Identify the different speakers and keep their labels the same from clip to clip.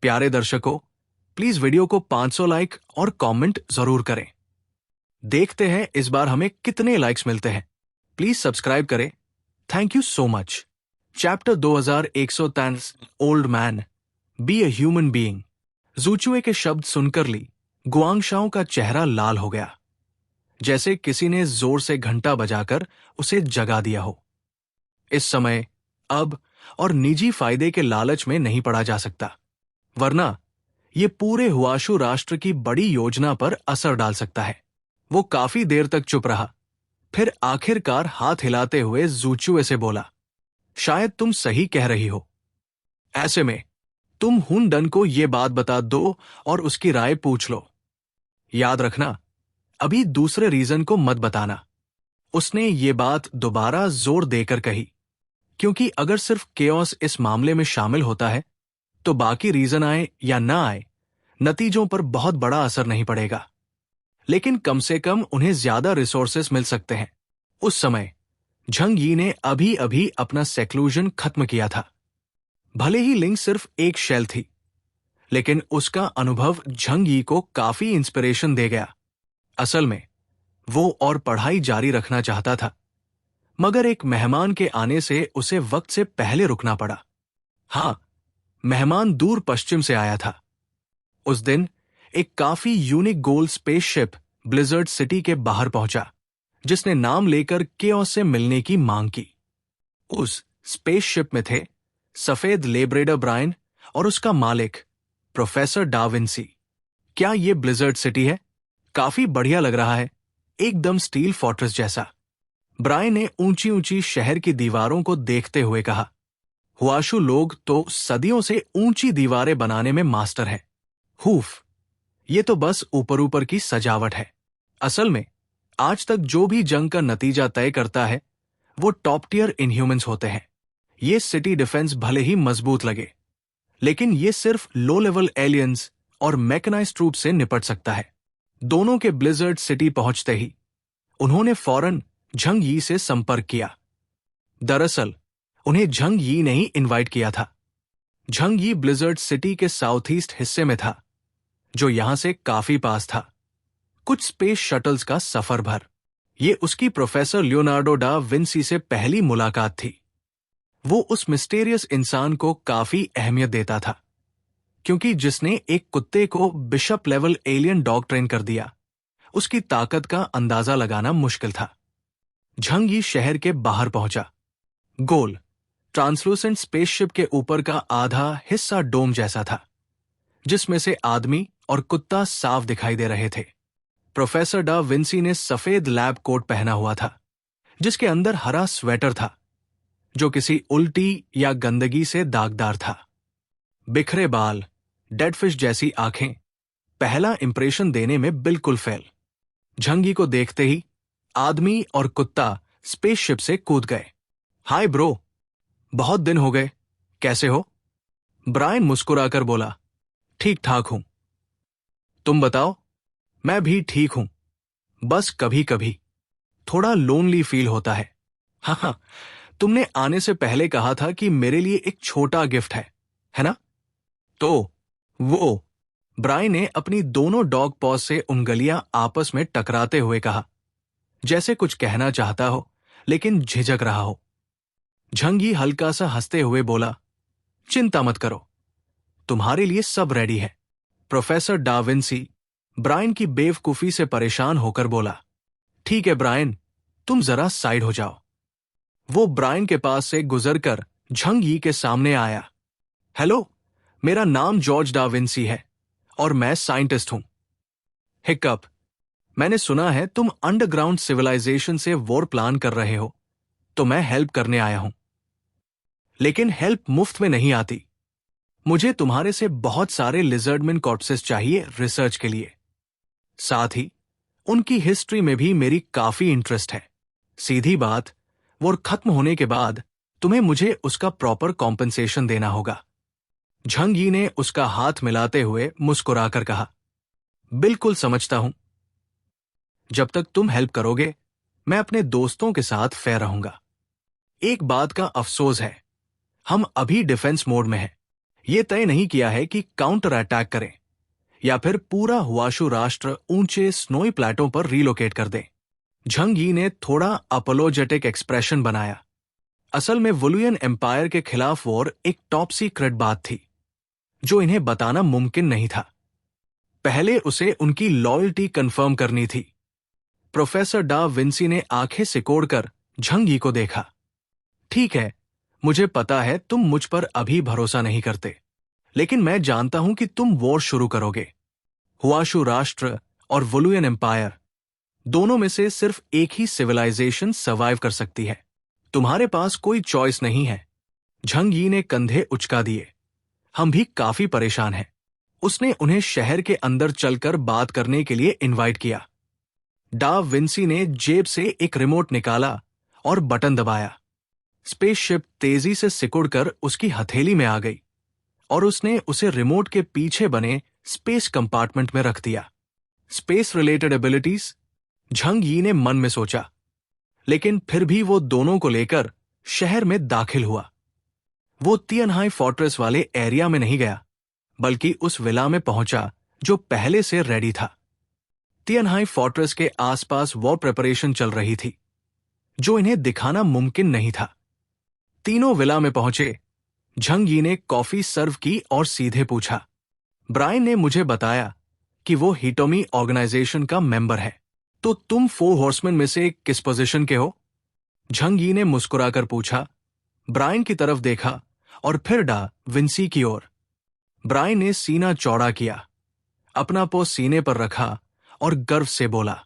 Speaker 1: प्यारे दर्शकों, please video को 500 लाइक और कमेंट जरूर करें। देखते हैं इस बार हमें कितने लाइक्स मिलते हैं। प्लीज सब्सक्राइब करें। Thank you so much. Chapter 2123 old man be a human being. जूचुए के शब्द सुनकर ली गुआंगशाओ का चेहरा लाल हो गया, जैसे किसी ने जोर से घंटा बजाकर उसे जगा दिया हो। इस समय अब और निजी फायदे के लालच में नहीं पड़ा जा सकता, वरना ये पूरे हुआशु राष्ट्र की बड़ी योजना पर असर डाल सकता है। वो काफी देर तक चुप रहा, फिर आखिरकार हाथ हिलाते हुए जूचुए से बोला, शायद तुम सही कह रही हो। ऐसे में तुम हुन-डन को ये बात बता दो और उसकी राय पूछ लो। याद रखना, अभी दूसरे रीजन को मत बताना। उसने ये बात दोबारा जोर देकर कही, क्योंकि अगर सिर्फ केओस इस मामले में शामिल होता है तो बाकी रीजन आए या ना आए, नतीजों पर बहुत बड़ा असर नहीं पड़ेगा, लेकिन कम से कम उन्हें ज्यादा रिसोर्सेस मिल सकते हैं। उस समय झंग यी ने अभी अभी अपना सेक्लूजन खत्म किया था। भले ही लिंग सिर्फ एक शेल थी, लेकिन उसका अनुभव झंग यी को काफी इंस्पिरेशन दे गया। असल में वो और पढ़ाई जारी रखना चाहता था, मगर एक मेहमान के आने से उसे वक्त से पहले रुकना पड़ा। हाँ, मेहमान दूर पश्चिम से आया था। उस दिन एक काफी यूनिक गोल स्पेसशिप ब्लिजर्ड सिटी के बाहर पहुंचा, जिसने नाम लेकर केओस से मिलने की मांग की। उस स्पेसशिप में थे सफेद लेब्रेडर ब्रायन और उसका मालिक प्रोफेसर डा विंसी। क्या ये ब्लिजर्ड सिटी है? काफी बढ़िया लग रहा है, एकदम स्टील फोर्ट्रेस जैसा। ब्रायन ने ऊंची ऊंची शहर की दीवारों को देखते हुए कहा, हुआशु लोग तो सदियों से ऊंची दीवारें बनाने में मास्टर हैं। हुफ, ये तो बस ऊपर ऊपर की सजावट है। असल में आज तक जो भी जंग का नतीजा तय करता है वो टॉप टियर इनह्यूमंस होते हैं। ये सिटी डिफेंस भले ही मजबूत लगे, लेकिन ये सिर्फ लो लेवल एलियंस और मैकेनाइज्ड ट्रूप से निपट सकता है। दोनों के ब्लिजर्ड सिटी पहुंचते ही उन्होंने फौरन झंग यी से संपर्क किया। दरअसल उन्हें झंग यी ने ही इनवाइट किया था। झंग यी ब्लिजर्ड सिटी के साउथ ईस्ट हिस्से में था, जो यहां से काफी पास था, कुछ स्पेस शटल्स का सफर भर। ये उसकी प्रोफेसर लियोनार्डो डा विंसी से पहली मुलाकात थी। वो उस मिस्टीरियस इंसान को काफी अहमियत देता था, क्योंकि जिसने एक कुत्ते को bishop level alien dog train कर दिया, उसकी ताकत का अंदाजा लगाना मुश्किल था। झंग यी शहर के बाहर पहुंचा। गोल ट्रांसलूसेंट स्पेसशिप के ऊपर का आधा हिस्सा डोम जैसा था, जिसमें से आदमी और कुत्ता साफ दिखाई दे रहे थे। प्रोफेसर डा विंसी ने सफेद लैब कोट पहना हुआ था, जिसके अंदर हरा स्वेटर था, जो किसी उल्टी या गंदगी से दागदार था। बिखरे बाल, डेडफिश जैसी आंखें, पहला इंप्रेशन देने में बिल्कुल फेल। झंग यी को देखते ही आदमी और कुत्ता स्पेसशिप से कूद गए। हाय ब्रो, बहुत दिन हो गए, कैसे हो? ब्रायन मुस्कुराकर बोला, ठीक ठाक हूं। तुम बताओ? मैं भी ठीक हूं, बस कभी कभी थोड़ा लोनली फील होता है। हाँ, तुमने आने से पहले कहा था कि मेरे लिए एक छोटा गिफ्ट है ना? तो वो, ब्रायन ने अपनी दोनों डॉग पॉज से उंगलियां आपस में टकराते हुए कहा, जैसे कुछ कहना चाहता हो लेकिन झिझक रहा हो। झंग यी हल्का सा हंसते हुए बोला, चिंता मत करो, तुम्हारे लिए सब रेडी है। प्रोफेसर डा विंसी ब्रायन की बेवकूफी से परेशान होकर बोला, ठीक है ब्रायन, तुम जरा साइड हो जाओ। वो ब्रायन के पास से गुजरकर झंग यी के सामने आया। हेलो, मेरा नाम जॉर्ज डा विंसी है और मैं साइंटिस्ट हूं। हिकअप, मैंने सुना है तुम अंडरग्राउंड सिविलाइजेशन से वॉर प्लान कर रहे हो, तो मैं हेल्प करने आया हूं। लेकिन हेल्प मुफ्त में नहीं आती। मुझे तुम्हारे से बहुत सारे लिजर्डमैन कॉर्प्सेस चाहिए रिसर्च के लिए। साथ ही उनकी हिस्ट्री में भी मेरी काफी इंटरेस्ट है। सीधी बात, वॉर खत्म होने के बाद तुम्हें मुझे उसका प्रॉपर कॉम्पनसेशन देना होगा। झंग यी ने उसका हाथ मिलाते हुए मुस्कुराकर कहा, बिल्कुल समझता हूं। जब तक तुम हेल्प करोगे, मैं अपने दोस्तों के साथ फेयर रहूंगा। एक बात का अफसोस है, हम अभी डिफेंस मोड में हैं, ये तय नहीं किया है कि काउंटर अटैक करें या फिर पूरा हुआशू राष्ट्र ऊंचे स्नोई प्लेटों पर रिलोकेट कर दें। झंग यी ने थोड़ा अपोलोजेटिक एक्सप्रेशन बनाया। असल में वुलुयन एम्पायर के खिलाफ वॉर एक टॉप सीक्रेट बात थी जो इन्हें बताना मुमकिन नहीं था। पहले उसे उनकी लॉयल्टी कंफर्म करनी थी। प्रोफेसर डा विंसी ने आंखें सिकोड़कर झंग यी को देखा। ठीक है, मुझे पता है तुम मुझ पर अभी भरोसा नहीं करते, लेकिन मैं जानता हूं कि तुम वॉर शुरू करोगे। हुआशू राष्ट्र और वुलुयन एम्पायर दोनों में से सिर्फ एक ही सिविलाइजेशन सर्वाइव कर सकती है। तुम्हारे पास कोई चॉइस नहीं है। झंग यी ने कंधे उचका दिए। हम भी काफी परेशान हैं। उसने उन्हें शहर के अंदर चलकर बात करने के लिए इनवाइट किया। डा विंसी ने जेब से एक रिमोट निकाला और बटन दबाया। स्पेसशिप तेजी से सिकुड़कर उसकी हथेली में आ गई और उसने उसे रिमोट के पीछे बने स्पेस कंपार्टमेंट में रख दिया। स्पेस रिलेटेड एबिलिटीज, झंग यी ने मन में सोचा, लेकिन फिर भी वो दोनों को लेकर शहर में दाखिल हुआ। वो तियनहाई फोर्ट्रेस वाले एरिया में नहीं गया, बल्कि उस विला में पहुंचा जो पहले से रेडी था। तियनहाई फोर्ट्रेस के आसपास वॉर प्रिपरेशन चल रही थी, जो इन्हें दिखाना मुमकिन नहीं था। तीनों विला में पहुंचे। झंग यी ने कॉफी सर्व की और सीधे पूछा, ब्रायन ने मुझे बताया कि वो हिटोमी ऑर्गेनाइजेशन का मेंबर है, तो तुम 4 हॉर्समैन में से किस पोजीशन के हो? झंग यी ने मुस्कुराकर पूछा, ब्रायन की तरफ देखा और फिर डा विंसी की ओर। ब्रायन ने सीना चौड़ा किया, अपना पो सीने पर रखा और गर्व से बोला,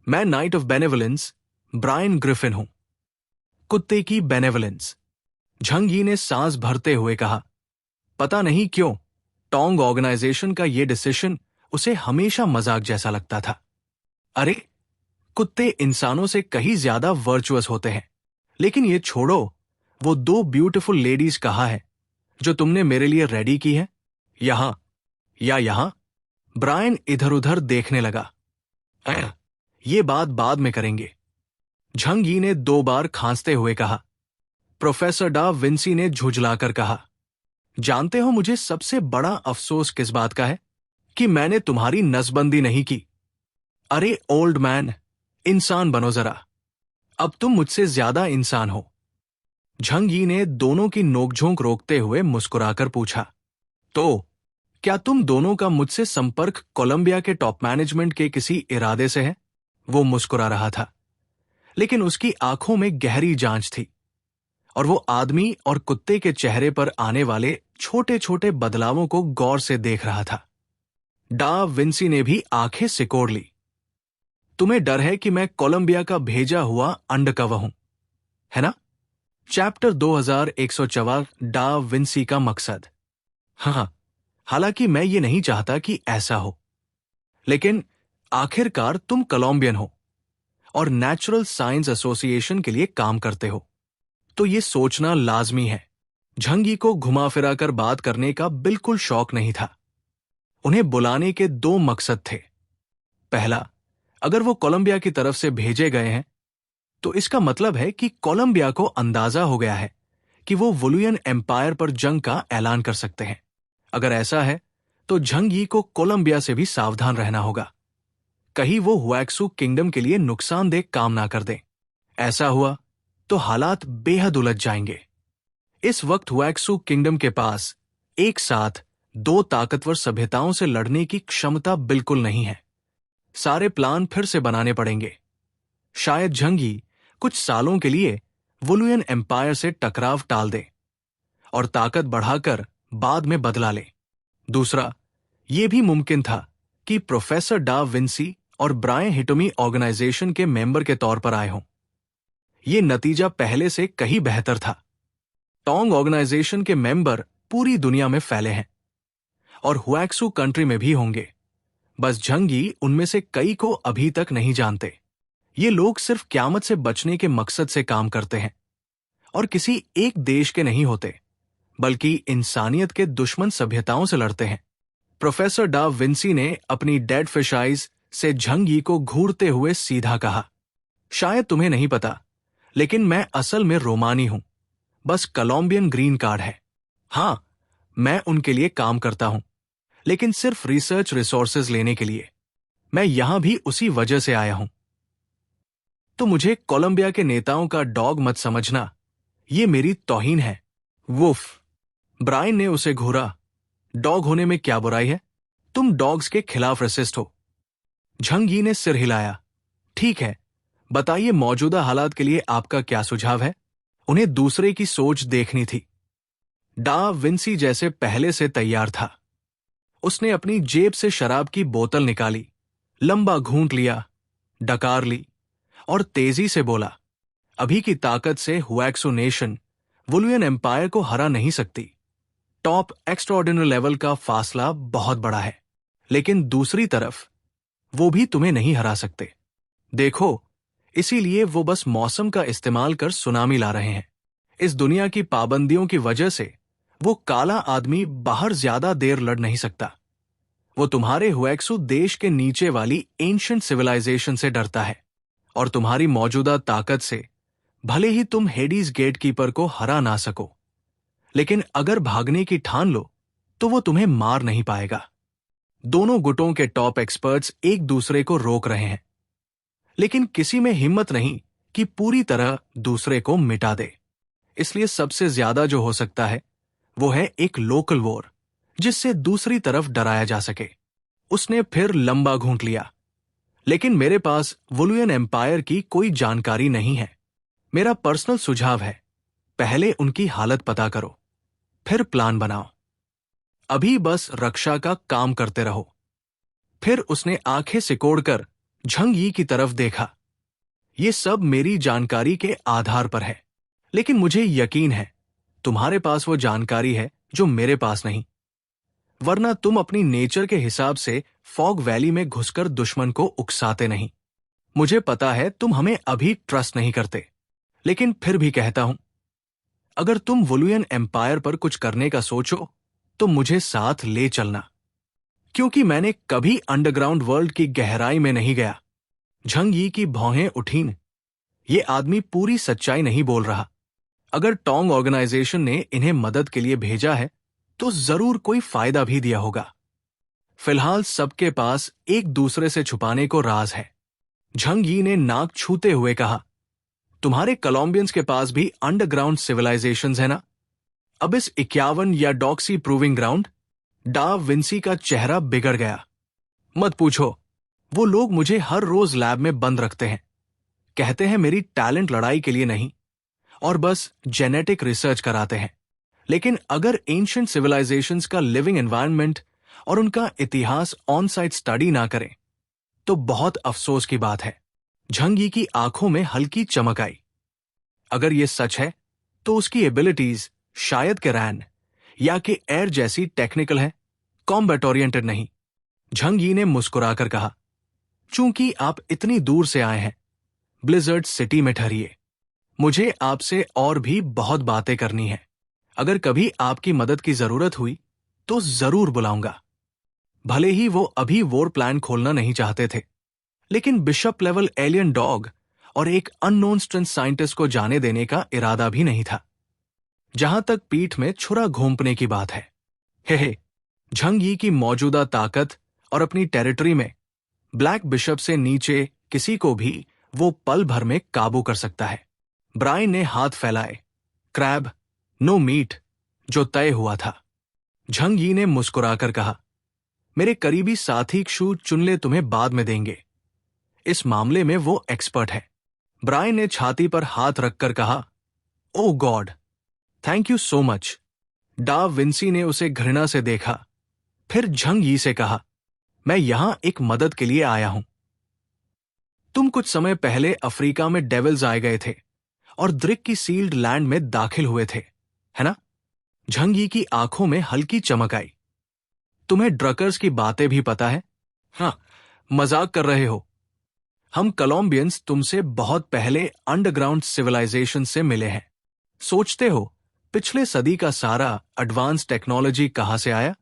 Speaker 1: मैं नाइट ऑफ बेनेवलेंस ब्रायन ग्रिफिन हूं। कुत्ते की बेनेवलेंस। झंग यी ने सांस भरते हुए कहा, पता नहीं क्यों टोंग ऑर्गेनाइजेशन का यह डिसीजन उसे हमेशा मजाक जैसा लगता था। अरे, कुत्ते इंसानों से कहीं ज्यादा वर्चुअस होते हैं। लेकिन ये छोड़ो, वो 2 ब्यूटीफुल लेडीज कहाँ है जो तुमने मेरे लिए रेडी की है? यहां या यहां? ब्रायन इधर उधर देखने लगा। ये बात बाद में करेंगे। झंग यी ने 2 बार खांसते हुए कहा। प्रोफेसर डा विंसी ने झुंझलाकर कहा, जानते हो मुझे सबसे बड़ा अफसोस किस बात का है? कि मैंने तुम्हारी नसबंदी नहीं की। अरे ओल्ड मैन, इंसान बनो जरा। अब तुम मुझसे ज्यादा इंसान हो। झंग यी ने दोनों की नोकझोंक रोकते हुए मुस्कुराकर पूछा, तो क्या तुम दोनों का मुझसे संपर्क कोलंबिया के टॉप मैनेजमेंट के किसी इरादे से है? वो मुस्कुरा रहा था, लेकिन उसकी आंखों में गहरी जांच थी और वो आदमी और कुत्ते के चेहरे पर आने वाले छोटे छोटे बदलावों को गौर से देख रहा था। डा विंसी ने भी आंखें सिकोड़ ली। तुम्हें डर है कि मैं कोलंबिया का भेजा हुआ अंडकवर हूं, है ना? चैप्टर 2104 डा विंसी का मकसद। हाँ, हालांकि मैं ये नहीं चाहता कि ऐसा हो, लेकिन आखिरकार तुम कोलंबियन हो और नेचुरल साइंस एसोसिएशन के लिए काम करते हो, तो ये सोचना लाजमी है। झंग यी को घुमा फिराकर बात करने का बिल्कुल शौक नहीं था। उन्हें बुलाने के 2 मकसद थे। पहला, अगर वो कोलंबिया की तरफ से भेजे गए हैं तो इसका मतलब है कि कोलंबिया को अंदाजा हो गया है कि वो वुलुयन एम्पायर पर जंग का ऐलान कर सकते हैं। अगर ऐसा है तो झंग यी को कोलंबिया से भी सावधान रहना होगा, कहीं वो हुएक्सू किंगडम के लिए नुकसानदेह काम ना कर दें। ऐसा हुआ तो हालात बेहद उलझ जाएंगे। इस वक्त हुएक्सू किंगडम के पास एक साथ 2 ताकतवर सभ्यताओं से लड़ने की क्षमता बिल्कुल नहीं है। सारे प्लान फिर से बनाने पड़ेंगे। शायद झंग यी कुछ सालों के लिए वुलुयन एम्पायर से टकराव टाल दे और ताकत बढ़ाकर बाद में बदला ले। दूसरा, यह भी मुमकिन था कि प्रोफेसर डा विंसी और ब्रायन हिटोमी ऑर्गेनाइजेशन के मेंबर के तौर पर आए हों। यह नतीजा पहले से कहीं बेहतर था। टोंग ऑर्गेनाइजेशन के मेंबर पूरी दुनिया में फैले हैं और हुएक्सू कंट्री में भी होंगे। बस झंग यी उनमें से कई को अभी तक नहीं जानते। ये लोग सिर्फ क़यामत से बचने के मकसद से काम करते हैं और किसी एक देश के नहीं होते, बल्कि इंसानियत के दुश्मन सभ्यताओं से लड़ते हैं। प्रोफेसर डा विंसी ने अपनी डेड फिश आइज से झंग यी को घूरते हुए सीधा कहा, शायद तुम्हें नहीं पता, लेकिन मैं असल में रोमानी हूं, बस कोलंबियन ग्रीन कार्ड है। हाँ, मैं उनके लिए काम करता हूं, लेकिन सिर्फ रिसर्च रिसोर्सेज लेने के लिए। मैं यहां भी उसी वजह से आया हूं। तो मुझे कोलंबिया के नेताओं का डॉग मत समझना, ये मेरी तौहीन है। वुफ। ब्रायन ने उसे घूरा। डॉग होने में क्या बुराई है? तुम डॉग्स के खिलाफ रेसिस्ट हो। झंग यी ने सिर हिलाया। ठीक है, बताइए मौजूदा हालात के लिए आपका क्या सुझाव है? उन्हें दूसरे की सोच देखनी थी। डा विंसी जैसे पहले से तैयार था। उसने अपनी जेब से शराब की बोतल निकाली, लंबा घूंट लिया, डकार ली और तेजी से बोला, अभी की ताकत से हुएक्सो नेशन वुलुयन एम्पायर को हरा नहीं सकती। टॉप एक्स्ट्राऑर्डिनरी लेवल का फासला बहुत बड़ा है, लेकिन दूसरी तरफ वो भी तुम्हें नहीं हरा सकते। देखो, इसीलिए वो बस मौसम का इस्तेमाल कर सुनामी ला रहे हैं। इस दुनिया की पाबंदियों की वजह से वो काला आदमी बाहर ज्यादा देर लड़ नहीं सकता। वो तुम्हारे हुएक्सु देश के नीचे वाली एंशिएंट सिविलाइजेशन से डरता है, और तुम्हारी मौजूदा ताकत से भले ही तुम हेडीज गेटकीपर को हरा ना सको, लेकिन अगर भागने की ठान लो तो वो तुम्हें मार नहीं पाएगा। दोनों गुटों के टॉप एक्सपर्ट्स एक दूसरे को रोक रहे हैं, लेकिन किसी में हिम्मत नहीं कि पूरी तरह दूसरे को मिटा दे। इसलिए सबसे ज्यादा जो हो सकता है वो है एक लोकल वॉर, जिससे दूसरी तरफ डराया जा सके। उसने फिर लंबा घूंट लिया। लेकिन मेरे पास वुलुयन एम्पायर की कोई जानकारी नहीं है। मेरा पर्सनल सुझाव है, पहले उनकी हालत पता करो, फिर प्लान बनाओ। अभी बस रक्षा का काम करते रहो। फिर उसने आंखें सिकोड़कर झंग यी की तरफ देखा। ये सब मेरी जानकारी के आधार पर है, लेकिन मुझे यकीन है तुम्हारे पास वो जानकारी है जो मेरे पास नहीं, वरना तुम अपनी नेचर के हिसाब से फॉग वैली में घुसकर दुश्मन को उकसाते नहीं। मुझे पता है तुम हमें अभी ट्रस्ट नहीं करते, लेकिन फिर भी कहता हूं, अगर तुम वुलुयन एम्पायर पर कुछ करने का सोचो तो मुझे साथ ले चलना, क्योंकि मैंने कभी अंडरग्राउंड वर्ल्ड की गहराई में नहीं गया। झंग यी की भौहें उठीं। ये आदमी पूरी सच्चाई नहीं बोल रहा। अगर टोंग ऑर्गेनाइजेशन ने इन्हें मदद के लिए भेजा है तो जरूर कोई फायदा भी दिया होगा। फिलहाल सबके पास एक दूसरे से छुपाने को राज है। झंग यी ने नाक छूते हुए कहा, तुम्हारे कोलंबियंस के पास भी अंडरग्राउंड सिविलाइजेशंस है ना? अब इस 51 या डॉक्सी प्रूविंग ग्राउंड? डा विंसी का चेहरा बिगड़ गया। मत पूछो, वो लोग मुझे हर रोज लैब में बंद रखते हैं। कहते हैं मेरी टैलेंट लड़ाई के लिए नहीं, और बस जेनेटिक रिसर्च कराते हैं। लेकिन अगर एंशिएंट सिविलाइजेशंस का लिविंग एनवायरनमेंट और उनका इतिहास ऑन साइट स्टडी ना करें तो बहुत अफसोस की बात है। झंग यी की आंखों में हल्की चमक आई। अगर ये सच है तो उसकी एबिलिटीज शायद के रैन या के एयर जैसी टेक्निकल है, कॉम्बैट ओरिएंटेड नहीं। झंग यी ने मुस्कुराकर कहा, चूंकि आप इतनी दूर से आए हैं, ब्लिजर्ड सिटी में ठहरिए। मुझे आपसे और भी बहुत बातें करनी है। अगर कभी आपकी मदद की जरूरत हुई तो जरूर बुलाऊंगा। भले ही वो अभी वॉर प्लान खोलना नहीं चाहते थे, लेकिन बिशप लेवल एलियन डॉग और एक अननोन स्ट्रेंथ साइंटिस्ट को जाने देने का इरादा भी नहीं था। जहां तक पीठ में छुरा घोंपने की बात है, हे झंग यी की मौजूदा ताकत और अपनी टेरिटरी में ब्लैक बिशप से नीचे किसी को भी वो पल भर में काबू कर सकता है। ब्रायन ने हाथ फैलाए। क्रैब, नो मीट, जो तय हुआ था। झंग यी ने मुस्कुराकर कहा, मेरे करीबी साथी क्षु चुनले तुम्हें बाद में देंगे। इस मामले में वो एक्सपर्ट है। ब्रायन ने छाती पर हाथ रखकर कहा, oh god, thank you so much. Da Vinci ने उसे घृणा से देखा, फिर झंग यी से कहा, मैं यहां एक मदद के लिए आया हूं। तुम कुछ समय पहले अफ्रीका में डेविल्स आए गए थे और द्रिक की सील्ड लैंड में दाखिल हुए थे, है ना? झंग यी की आंखों में हल्की चमक आई। तुम्हें ड्रकर्स की बातें भी पता है? हाँ, मजाक कर रहे हो। हम कोलंबियंस तुमसे बहुत पहले अंडरग्राउंड सिविलाइजेशन से मिले हैं। सोचते हो पिछले सदी का सारा एडवांस टेक्नोलॉजी कहां से आया?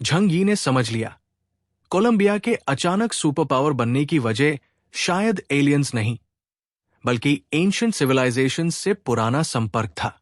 Speaker 1: झंग यी ने समझ लिया, कोलंबिया के अचानक सुपर पावर बनने की वजह शायद एलियंस नहीं, बल्कि एंशिएंट सिविलाइजेशन से पुराना संपर्क था।